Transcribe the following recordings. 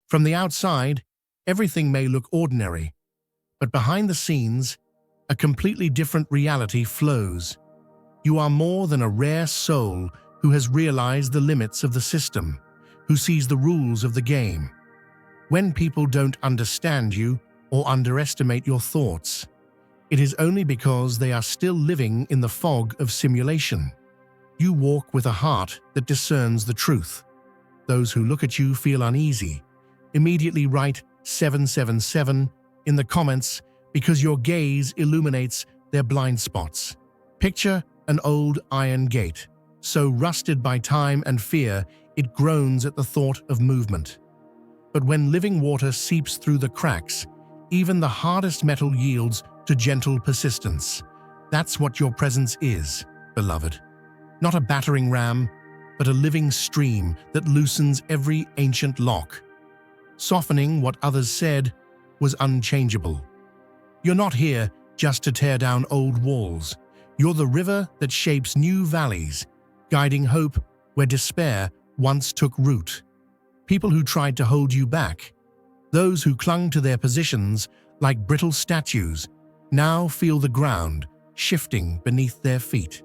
From the outside, everything may look ordinary, but behind the scenes, a completely different reality flows. You are more than a rare soul who has realized the limits of the system, who sees the rules of the game. When people don't understand you or underestimate your thoughts, it is only because they are still living in the fog of simulation. You walk with a heart that discerns the truth. Those who look at you feel uneasy. Immediately write 777 in the comments because your gaze illuminates their blind spots. Picture an old iron gate, so rusted by time and fear it groans at the thought of movement. But when living water seeps through the cracks, even the hardest metal yields to gentle persistence. That's what your presence is, beloved. Not a battering ram, but a living stream that loosens every ancient lock. Softening what others said was unchangeable. You're not here just to tear down old walls. You're the river that shapes new valleys, guiding hope where despair once took root. People who tried to hold you back, those who clung to their positions like brittle statues, now feel the ground shifting beneath their feet.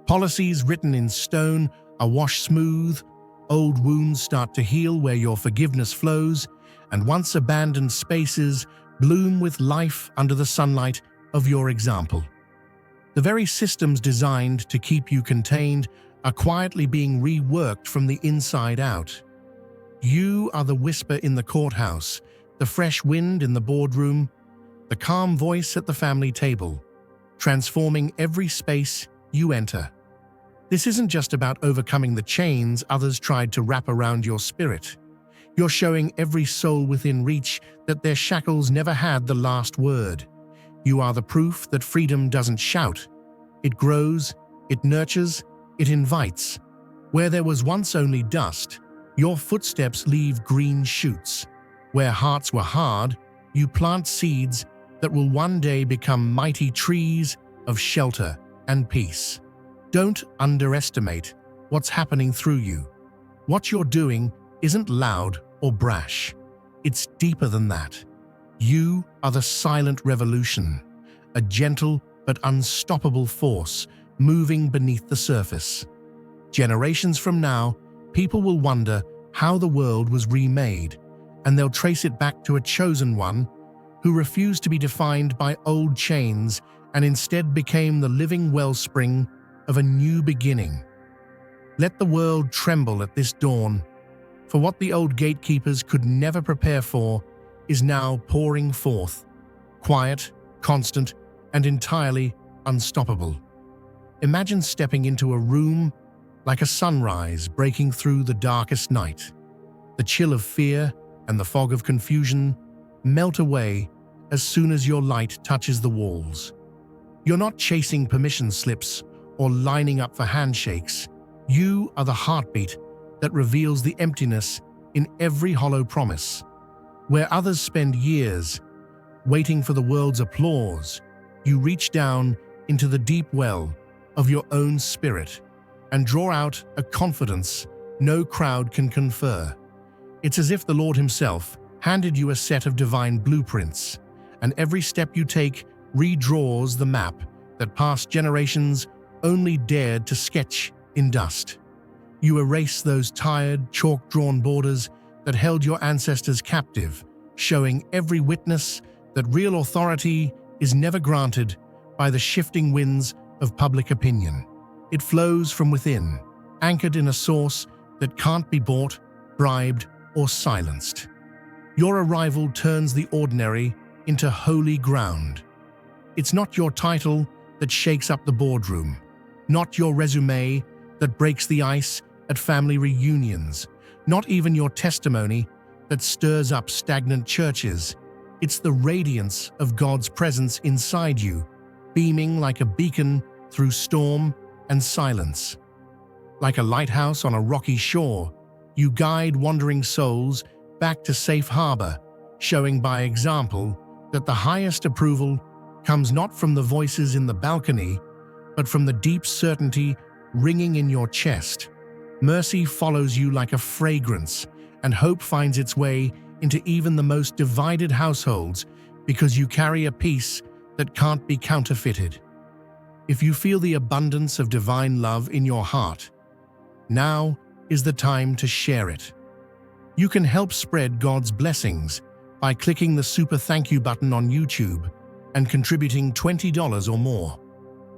Policies written in stone are washed smooth, old wounds start to heal where your forgiveness flows, and once abandoned spaces bloom with life under the sunlight of your example. The very systems designed to keep you contained are quietly being reworked from the inside out. You are the whisper in the courthouse, the fresh wind in the boardroom, the calm voice at the family table, transforming every space you enter. This isn't just about overcoming the chains others tried to wrap around your spirit. You're showing every soul within reach that their shackles never had the last word. You are the proof that freedom doesn't shout. It grows, it nurtures, it invites. Where there was once only dust, your footsteps leave green shoots. Where hearts were hard, you plant seeds that will one day become mighty trees of shelter and peace. Don't underestimate what's happening through you. What you're doing isn't loud or brash. It's deeper than that. You are the silent revolution, a gentle but unstoppable force moving beneath the surface. Generations from now, people will wonder how the world was remade, and they'll trace it back to a chosen one who refused to be defined by old chains and instead became the living wellspring of a new beginning. Let the world tremble at this dawn, for what the old gatekeepers could never prepare for is now pouring forth, quiet, constant, and entirely unstoppable. Imagine stepping into a room like a sunrise breaking through the darkest night. The chill of fear and the fog of confusion melt away as soon as your light touches the walls. You're not chasing permission slips or lining up for handshakes. You are the heartbeat that reveals the emptiness in every hollow promise. Where others spend years waiting for the world's applause, you reach down into the deep well of your own spirit and draw out a confidence no crowd can confer. It's as if the Lord himself handed you a set of divine blueprints, and every step you take redraws the map that past generations only dared to sketch in dust. You erase those tired, chalk-drawn borders that held your ancestors captive, showing every witness that real authority is never granted by the shifting winds of public opinion. It flows from within, anchored in a source that can't be bought, bribed, or silenced. Your arrival turns the ordinary into holy ground. It's not your title that shakes up the boardroom, not your resume that breaks the ice at family reunions, not even your testimony that stirs up stagnant churches. It's the radiance of God's presence inside you, beaming like a beacon through storm and silence. Like a lighthouse on a rocky shore, you guide wandering souls back to safe harbor, showing by example that the highest approval comes not from the voices in the balcony, but from the deep certainty ringing in your chest. Mercy follows you like a fragrance, and hope finds its way into even the most divided households because you carry a peace that can't be counterfeited. If you feel the abundance of divine love in your heart, now is the time to share it. You can help spread God's blessings by clicking the super thank you button on YouTube and contributing $20 or more.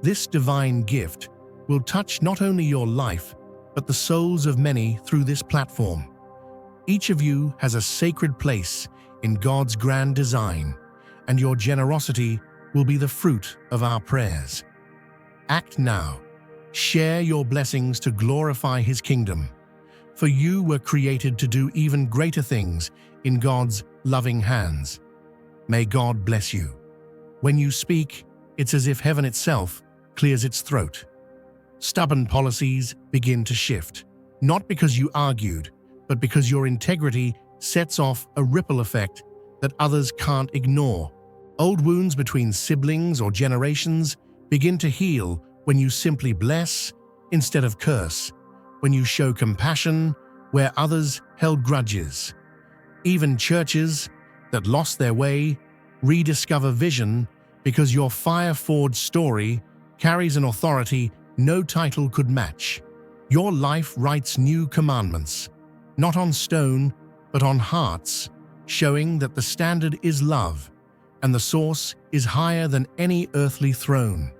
This divine gift will touch not only your life, but the souls of many through this platform. Each of you has a sacred place in God's grand design, and your generosity will be the fruit of our prayers. Act now. Share your blessings to glorify His kingdom. For you were created to do even greater things in God's loving hands. May God bless you. When you speak, it's as if heaven itself clears its throat. Stubborn policies begin to shift, not because you argued, but because your integrity sets off a ripple effect that others can't ignore. Old wounds between siblings or generations begin to heal when you simply bless instead of curse, when you show compassion where others held grudges. Even churches that lost their way rediscover vision because your fire-forged story carries an authority no title could match. Your life writes new commandments, not on stone, but on hearts, showing that the standard is love, and the source is higher than any earthly throne.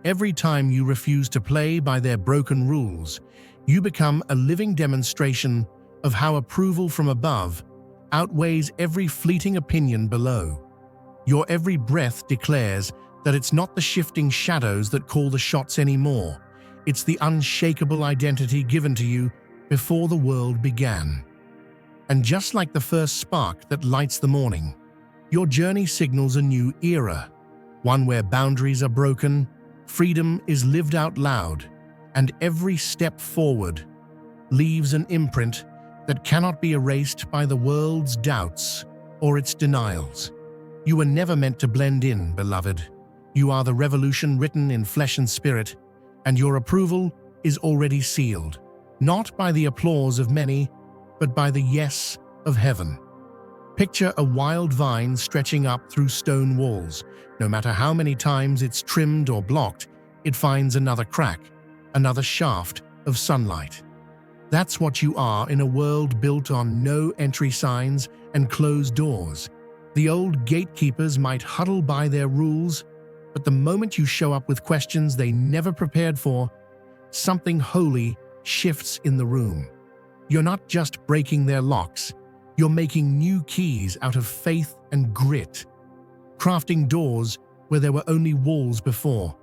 Every time you refuse to play by their broken rules, you become a living demonstration of how approval from above outweighs every fleeting opinion below. Your every breath declares that it's not the shifting shadows that call the shots anymore. It's the unshakable identity given to you before the world began. And just like the first spark that lights the morning, your journey signals a new era, one where boundaries are broken, freedom is lived out loud, and every step forward leaves an imprint that cannot be erased by the world's doubts or its denials. You were never meant to blend in, beloved. You are the revolution written in flesh and spirit, and your approval is already sealed, not by the applause of many, but by the yes of heaven. Picture a wild vine stretching up through stone walls. No matter how many times it's trimmed or blocked, it finds another crack, another shaft of sunlight. That's what you are in a world built on no entry signs and closed doors. The old gatekeepers might huddle by their rules, but the moment you show up with questions they never prepared for, something holy shifts in the room. You're not just breaking their locks, you're making new keys out of faith and grit, crafting doors where there were only walls before.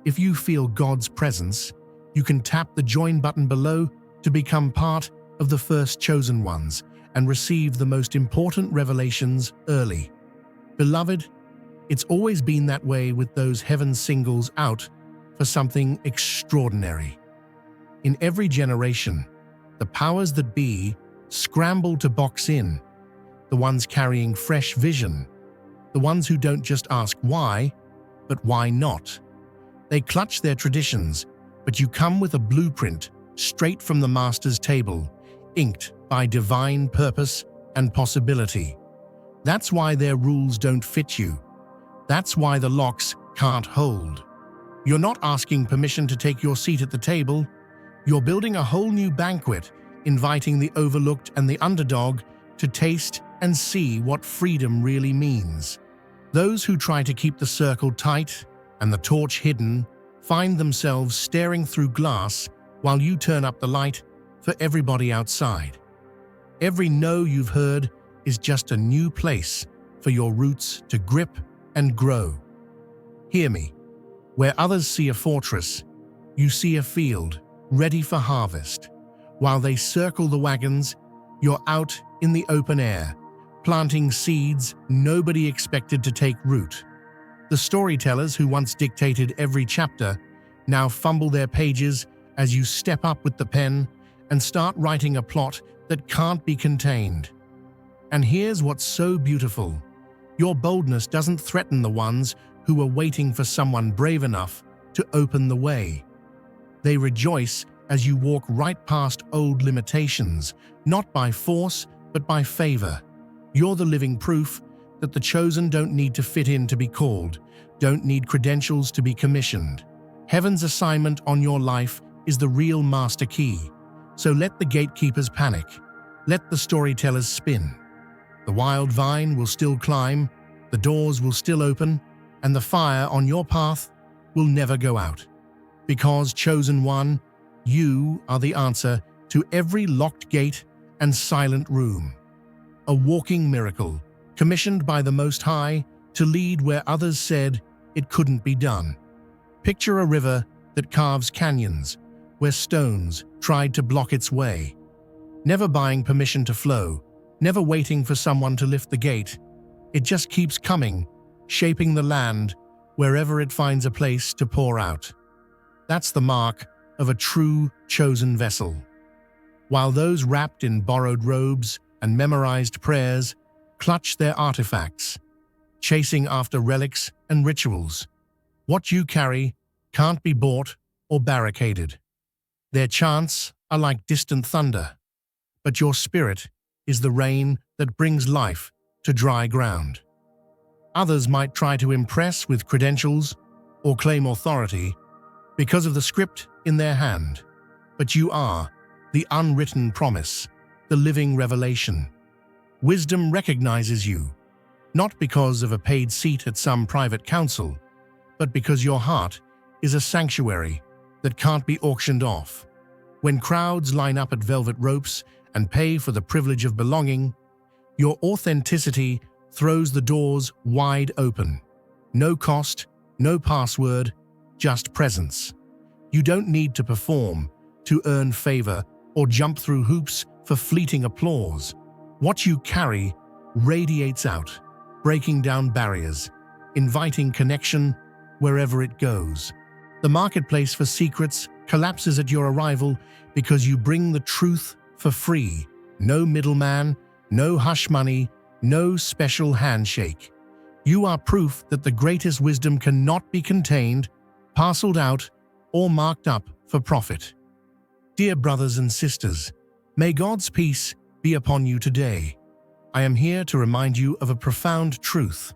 If you feel God's presence, you can tap the join button below to become part of the first chosen ones and receive the most important revelations early. Beloved, it's always been that way with those heaven singles out for something extraordinary. In every generation, the powers that be scramble to box in, the ones carrying fresh vision, the ones who don't just ask why, but why not. They clutch their traditions, but you come with a blueprint straight from the master's table, inked by divine purpose and possibility. That's why their rules don't fit you. That's why the locks can't hold. You're not asking permission to take your seat at the table. You're building a whole new banquet, inviting the overlooked and the underdog to taste and see what freedom really means. Those who try to keep the circle tight and the torch hidden find themselves staring through glass while you turn up the light for everybody outside. Every no you've heard is just a new place for your roots to grip and grow. Hear me. Where others see a fortress, you see a field ready for harvest. While they circle the wagons, you're out in the open air, planting seeds nobody expected to take root. The storytellers who once dictated every chapter now fumble their pages as you step up with the pen and start writing a plot that can't be contained. And here's what's so beautiful. Your boldness doesn't threaten the ones who are waiting for someone brave enough to open the way. They rejoice as you walk right past old limitations, not by force, but by favor. You're the living proof that the chosen don't need to fit in to be called, don't need credentials to be commissioned. Heaven's assignment on your life is the real master key. So let the gatekeepers panic. Let the storytellers spin. The wild vine will still climb, the doors will still open, and the fire on your path will never go out. Because, chosen one, you are the answer to every locked gate and silent room. A walking miracle, commissioned by the Most High to lead where others said it couldn't be done. Picture a river that carves canyons, where stones tried to block its way. Never buying permission to flow, never waiting for someone to lift the gate. It just keeps coming, shaping the land wherever it finds a place to pour out. That's the mark of a true chosen vessel. While those wrapped in borrowed robes and memorized prayers clutch their artifacts, chasing after relics and rituals, what you carry can't be bought or barricaded. Their chants are like distant thunder, but your spirit is the rain that brings life to dry ground. Others might try to impress with credentials or claim authority because of the script in their hand, but you are the unwritten promise, the living revelation. Wisdom recognizes you, not because of a paid seat at some private council, but because your heart is a sanctuary that can't be auctioned off. When crowds line up at velvet ropes and pay for the privilege of belonging, your authenticity throws the doors wide open. No cost, no password, just presence. You don't need to perform, to earn favor, or jump through hoops for fleeting applause. What you carry radiates out, breaking down barriers, inviting connection wherever it goes. The marketplace for secrets collapses at your arrival because you bring the truth for free. No middleman, no hush money, no special handshake. You are proof that the greatest wisdom cannot be contained, parceled out, or marked up for profit. Dear brothers and sisters, may God's peace be upon you today. I am here to remind you of a profound truth.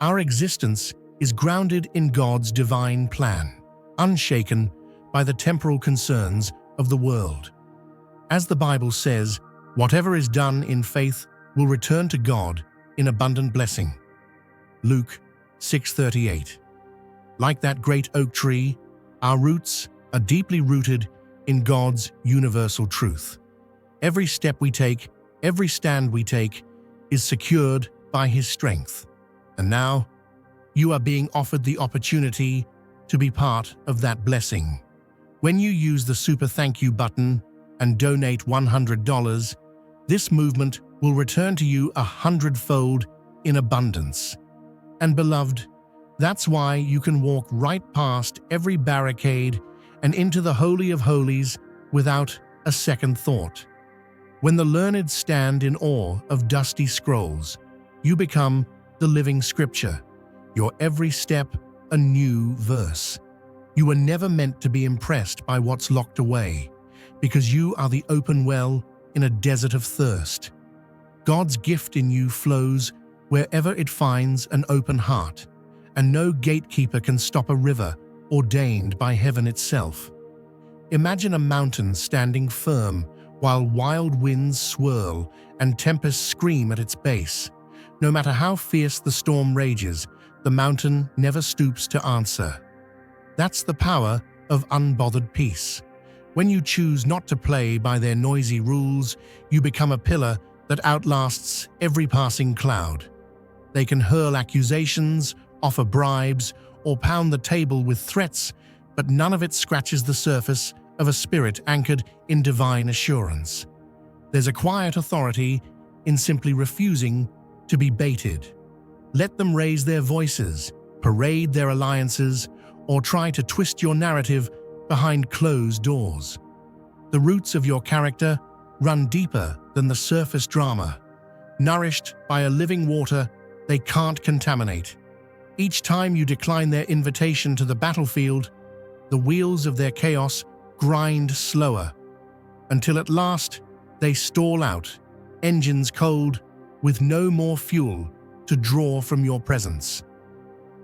Our existence is grounded in God's divine plan, unshaken by the temporal concerns of the world. As the Bible says, whatever is done in faith will return to God in abundant blessing. Luke 6:38. Like that great oak tree, our roots are deeply rooted in God's universal truth. Every step we take, every stand we take, is secured by His strength. And now, you are being offered the opportunity to be part of that blessing. When you use the super thank you button and donate $100, this movement will return to you 100-fold in abundance. And beloved, that's why you can walk right past every barricade and into the Holy of Holies without a second thought. When the learned stand in awe of dusty scrolls, you become the living scripture, your every step a new verse. You were never meant to be impressed by what's locked away, because you are the open well in a desert of thirst. God's gift in you flows wherever it finds an open heart, and no gatekeeper can stop a river ordained by heaven itself. Imagine a mountain standing firm while wild winds swirl and tempests scream at its base. No matter how fierce the storm rages, the mountain never stoops to answer. That's the power of unbothered peace. When you choose not to play by their noisy rules, you become a pillar that outlasts every passing cloud. They can hurl accusations, offer bribes, or pound the table with threats, but none of it scratches the surface of a spirit anchored in divine assurance. There's a quiet authority in simply refusing to be baited. Let them raise their voices, parade their alliances, or try to twist your narrative behind closed doors. The roots of your character run deeper than the surface drama. Nourished by a living water they can't contaminate. Each time you decline their invitation to the battlefield, the wheels of their chaos grind slower, until at last they stall out, engines cold, with no more fuel to draw from your presence.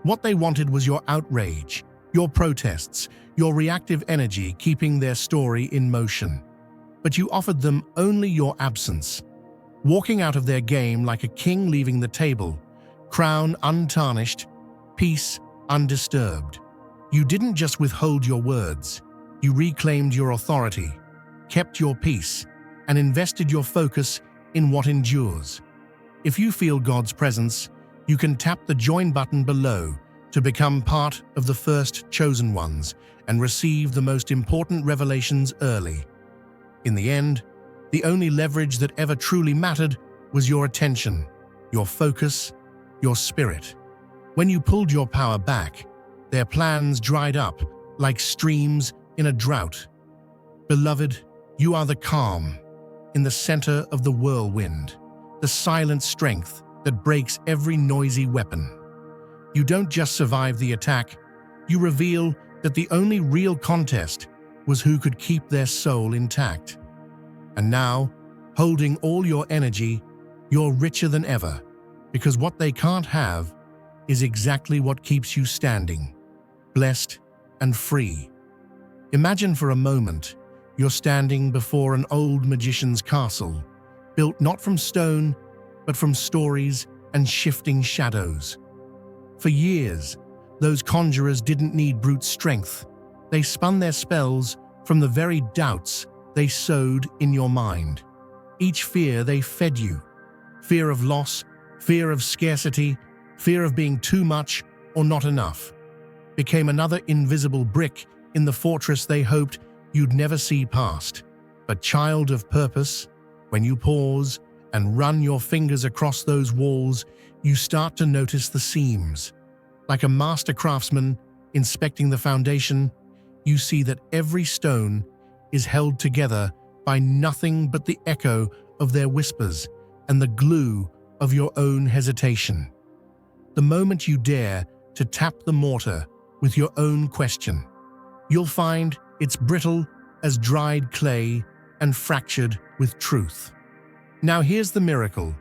What they wanted was your outrage, your protests, your reactive energy keeping their story in motion. But you offered them only your absence, walking out of their game like a king leaving the table, crown untarnished, peace undisturbed. You didn't just withhold your words, you reclaimed your authority, kept your peace, and invested your focus in what endures. If you feel God's presence, you can tap the join button below to become part of the first chosen ones and receive the most important revelations early. In the end, the only leverage that ever truly mattered was your attention, your focus, your spirit. When you pulled your power back, their plans dried up like streams in a drought. Beloved, you are the calm in the center of the whirlwind, the silent strength that breaks every noisy weapon. You don't just survive the attack, you reveal that the only real contest was who could keep their soul intact. And now, holding all your energy, you're richer than ever, because what they can't have is exactly what keeps you standing, blessed and free. Imagine for a moment you're standing before an old magician's castle, built not from stone, but from stories and shifting shadows. For years, those conjurers didn't need brute strength. They spun their spells from the very doubts they sowed in your mind. Each fear they fed you, fear of loss, fear of scarcity, fear of being too much or not enough, became another invisible brick in the fortress they hoped you'd never see past. But child of purpose, when you pause and run your fingers across those walls, you start to notice the seams. Like a master craftsman inspecting the foundation, you see that every stone is held together by nothing but the echo of their whispers and the glue of your own hesitation. The moment you dare to tap the mortar with your own question, you'll find it's brittle as dried clay and fractured with truth. Now here's the miracle.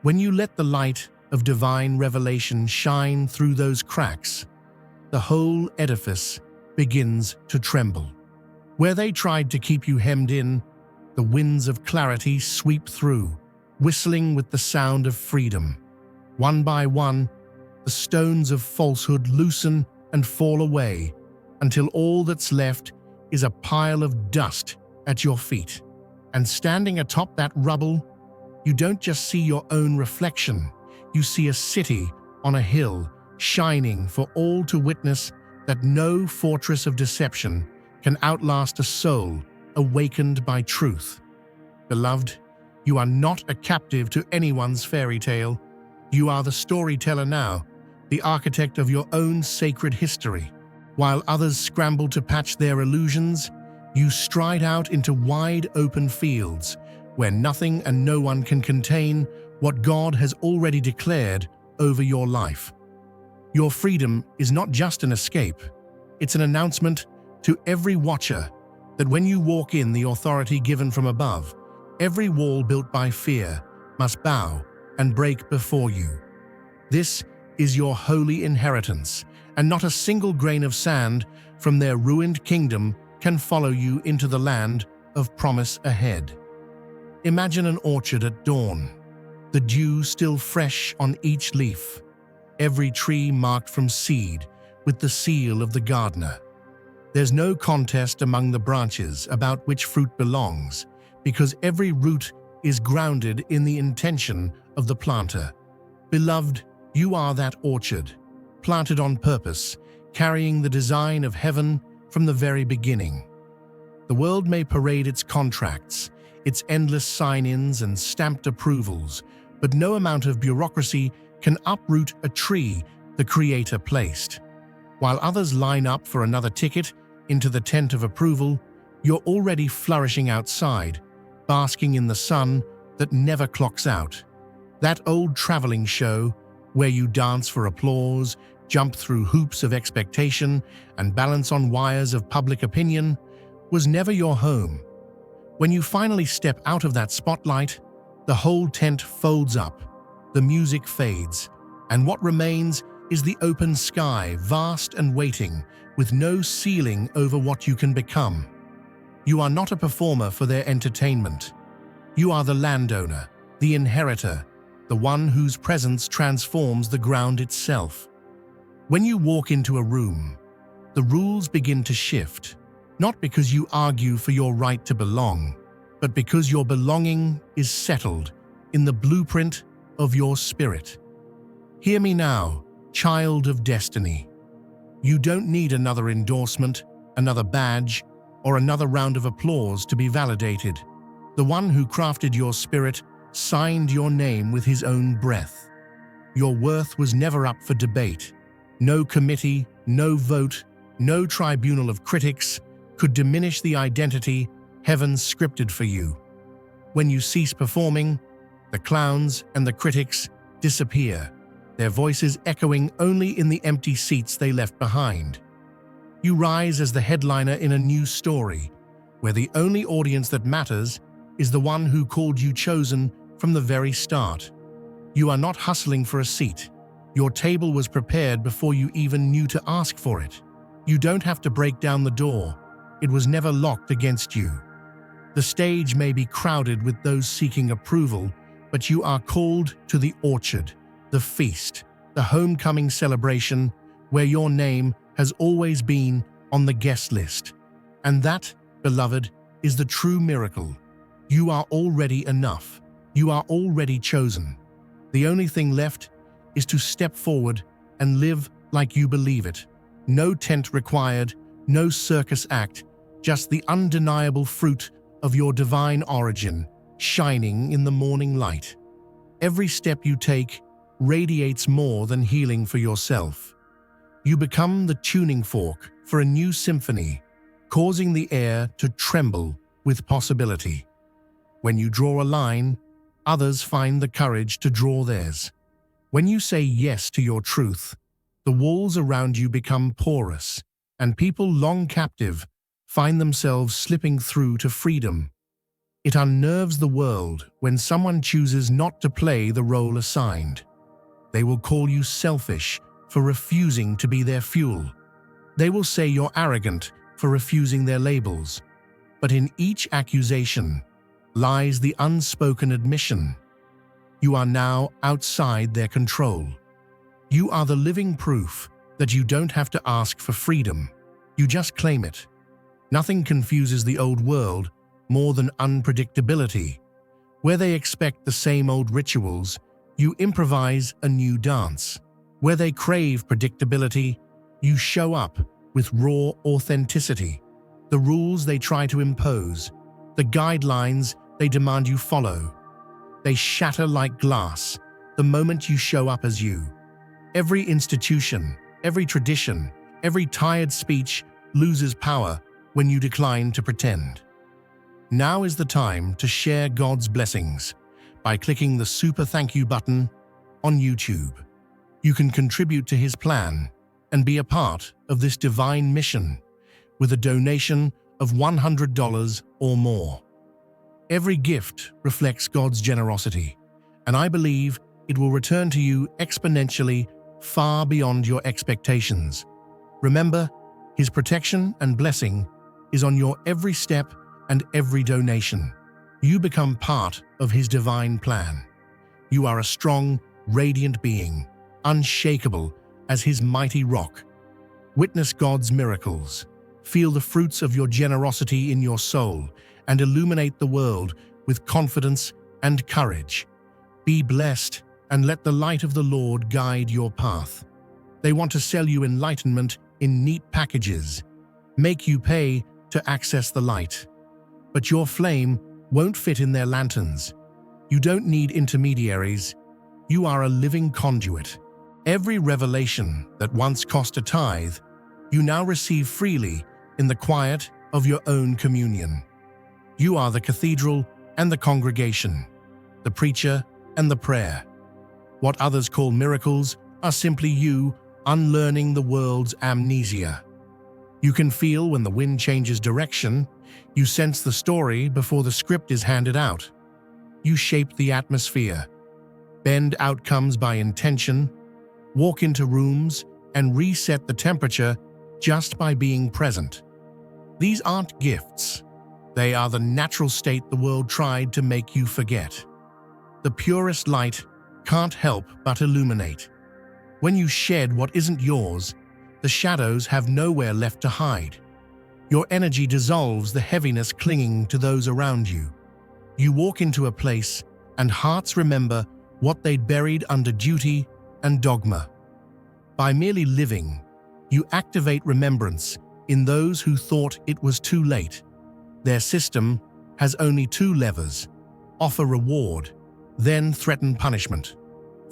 When you let the light of divine revelation shine through those cracks, the whole edifice begins to tremble. Where they tried to keep you hemmed in, the winds of clarity sweep through, whistling with the sound of freedom. One by one, the stones of falsehood loosen and fall away, until all that's left is a pile of dust at your feet. And standing atop that rubble, you don't just see your own reflection, you see a city on a hill, shining for all to witness that no fortress of deception can outlast a soul awakened by truth. Beloved, you are not a captive to anyone's fairy tale. You are the storyteller now, the architect of your own sacred history. While others scramble to patch their illusions, you stride out into wide open fields where nothing and no one can contain what God has already declared over your life. Your freedom is not just an escape, it's an announcement to every watcher that when you walk in the authority given from above, every wall built by fear must bow and break before you. This is your holy inheritance, and not a single grain of sand from their ruined kingdom can follow you into the land of promise ahead. Imagine an orchard at dawn, the dew still fresh on each leaf, every tree marked from seed with the seal of the gardener. There's no contest among the branches about which fruit belongs, because every root is grounded in the intention of the planter. Beloved, you are that orchard, planted on purpose, carrying the design of heaven from the very beginning. The world may parade its contracts, its endless sign-ins and stamped approvals, but no amount of bureaucracy can uproot a tree the Creator placed. While others line up for another ticket into the tent of approval, you're already flourishing outside, basking in the sun that never clocks out. That old traveling show where you dance for applause, jump through hoops of expectation, and balance on wires of public opinion, was never your home. When you finally step out of that spotlight, the whole tent folds up, the music fades, and what remains is the open sky, vast and waiting, with no ceiling over what you can become. You are not a performer for their entertainment. You are the landowner, the inheritor, the one whose presence transforms the ground itself. When you walk into a room, the rules begin to shift, not because you argue for your right to belong, but because your belonging is settled in the blueprint of your spirit. Hear me now, child of destiny. You don't need another endorsement, another badge, or another round of applause to be validated. The one who crafted your spirit signed your name with his own breath. Your worth was never up for debate. No committee, no vote, no tribunal of critics could diminish the identity heaven scripted for you. When you cease performing, the clowns and the critics disappear, their voices echoing only in the empty seats they left behind. You rise as the headliner in a new story, where the only audience that matters is the one who called you chosen from the very start. You are not hustling for a seat. Your table was prepared before you even knew to ask for it. You don't have to break down the door. It was never locked against you. The stage may be crowded with those seeking approval, but you are called to the orchard, the feast, the homecoming celebration where your name has always been on the guest list. And that, beloved, is the true miracle. You are already enough. You are already chosen. The only thing left is to step forward and live like you believe it. No tent required, no circus act, just the undeniable fruit of your divine origin, shining in the morning light. Every step you take radiates more than healing for yourself. You become the tuning fork for a new symphony, causing the air to tremble with possibility. When you draw a line, others find the courage to draw theirs. When you say yes to your truth, the walls around you become porous, and people long captive find themselves slipping through to freedom. It unnerves the world when someone chooses not to play the role assigned. They will call you selfish for refusing to be their fuel. They will say you're arrogant for refusing their labels. But in each accusation lies the unspoken admission: you are now outside their control. You are the living proof that you don't have to ask for freedom. You just claim it. Nothing confuses the old world more than unpredictability. Where they expect the same old rituals, you improvise a new dance. Where they crave predictability, you show up with raw authenticity. The rules they try to impose, the guidelines they demand you follow, they shatter like glass the moment you show up as you. Every institution, every tradition, every tired speech loses power when you decline to pretend. Now is the time to share God's blessings by clicking the super thank you button on YouTube. You can contribute to His plan and be a part of this divine mission with a donation of $100 or more. Every gift reflects God's generosity, and I believe it will return to you exponentially far beyond your expectations. Remember, His protection and blessing is on your every step and every donation. You become part of His divine plan. You are a strong, radiant being, unshakable as His mighty rock. Witness God's miracles. Feel the fruits of your generosity in your soul and illuminate the world with confidence and courage. Be blessed and let the light of the Lord guide your path. They want to sell you enlightenment in neat packages, make you pay to access the light. But your flame won't fit in their lanterns. You don't need intermediaries. You are a living conduit. Every revelation that once cost a tithe, you now receive freely in the quiet of your own communion. You are the cathedral and the congregation, the preacher and the prayer. What others call miracles are simply you unlearning the world's amnesia. You can feel when the wind changes direction. You sense the story before the script is handed out. You shape the atmosphere, bend outcomes by intention, walk into rooms, and reset the temperature just by being present. These aren't gifts. They are the natural state the world tried to make you forget. The purest light can't help but illuminate. When you shed what isn't yours, the shadows have nowhere left to hide. Your energy dissolves the heaviness clinging to those around you. You walk into a place, and hearts remember what they'd buried under duty and dogma. By merely living, you activate remembrance in those who thought it was too late. Their system has only two levers: offer reward, then threaten punishment.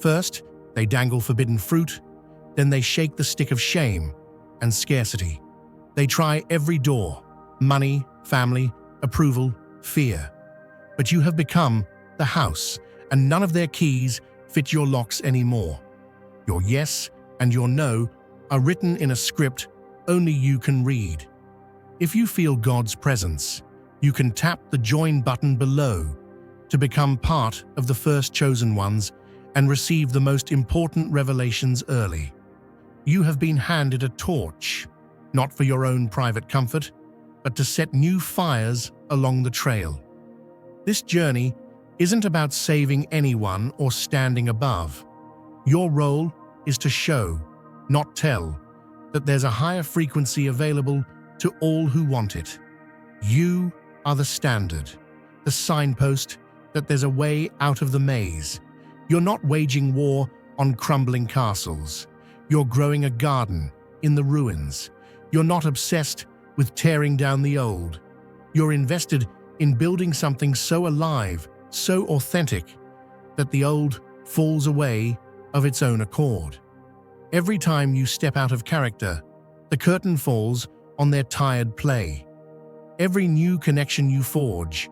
First, they dangle forbidden fruit, then they shake the stick of shame and scarcity. They try every door: money, family, approval, fear. But you have become the house, and none of their keys fit your locks anymore. Your yes and your no are written in a script only you can read. If you feel God's presence, you can tap the join button below to become part of the first chosen ones and receive the most important revelations early. You have been handed a torch, not for your own private comfort, but to set new fires along the trail. This journey isn't about saving anyone or standing above. Your role is to show, not tell, that there's a higher frequency available to all who want it. You are the standard, the signpost that there's a way out of the maze. You're not waging war on crumbling castles. You're growing a garden in the ruins. You're not obsessed with tearing down the old. You're invested in building something so alive, so authentic, that the old falls away of its own accord. Every time you step out of character, the curtain falls on their tired play. Every new connection you forge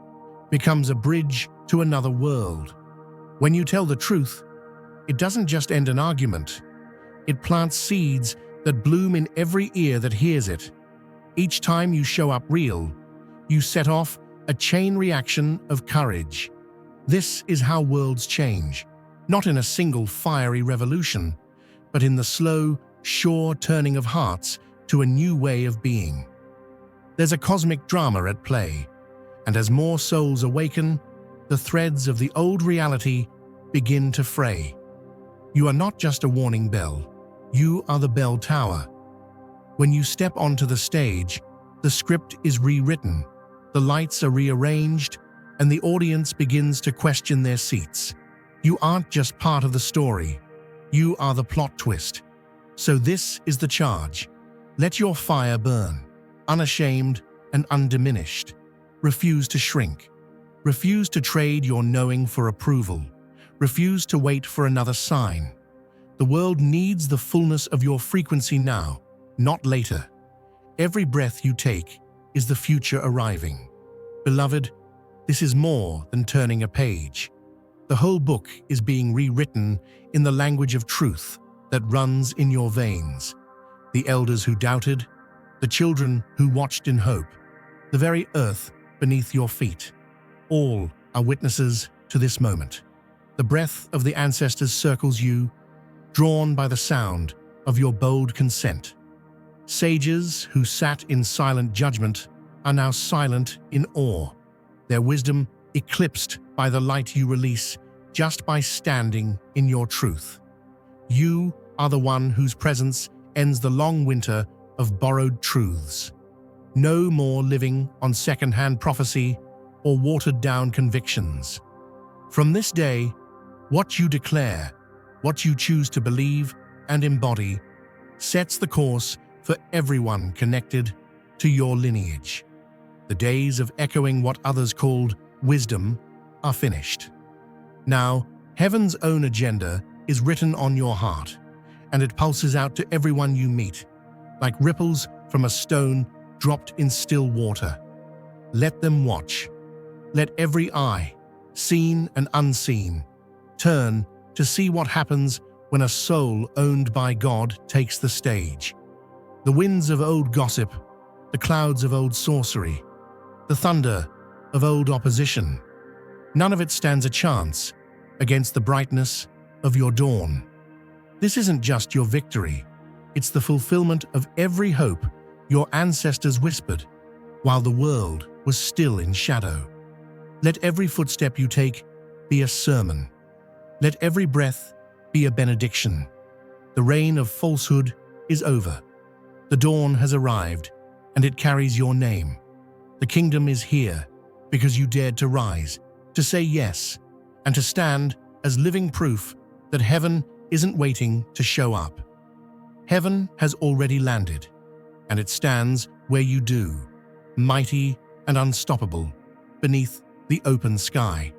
becomes a bridge to another world. When you tell the truth, it doesn't just end an argument. It plants seeds that bloom in every ear that hears it. Each time you show up real, you set off a chain reaction of courage. This is how worlds change, not in a single fiery revolution, but in the slow, sure turning of hearts to a new way of being. There's a cosmic drama at play, and as more souls awaken, the threads of the old reality begin to fray. You are not just a warning bell, you are the bell tower. When you step onto the stage, the script is rewritten, the lights are rearranged, and the audience begins to question their seats. You aren't just part of the story, you are the plot twist. So this is the charge. Let your fire burn, unashamed and undiminished. Refuse to shrink. Refuse to trade your knowing for approval. Refuse to wait for another sign. The world needs the fullness of your frequency now, not later. Every breath you take is the future arriving. Beloved, this is more than turning a page. The whole book is being rewritten in the language of truth that runs in your veins. The elders who doubted, the children who watched in hope, the very earth beneath your feet, all are witnesses to this moment. The breath of the ancestors circles you, drawn by the sound of your bold consent. Sages who sat in silent judgment are now silent in awe, their wisdom eclipsed by the light you release just by standing in your truth. You are the one whose presence ends the long winter of borrowed truths. No more living on second-hand prophecy or watered-down convictions. From this day, what you declare, what you choose to believe and embody, sets the course for everyone connected to your lineage. The days of echoing what others called wisdom are finished. Now, heaven's own agenda is written on your heart, and it pulses out to everyone you meet, like ripples from a stone dropped in still water. Let them watch. Let every eye, seen and unseen, turn to see what happens when a soul owned by God takes the stage. The winds of old gossip the clouds of old sorcery, the thunder of old opposition. None of it stands a chance against the brightness of your dawn. This isn't just your victory, it's the fulfillment of every hope your ancestors whispered while the world was still in shadow. Let every footstep you take be a sermon. Let every breath be a benediction. The reign of falsehood is over. The dawn has arrived, and it carries your name. The kingdom is here because you dared to rise, to say yes, and to stand as living proof that heaven isn't waiting to show up. Heaven has already landed, and it stands where you do, mighty and unstoppable, beneath the open sky.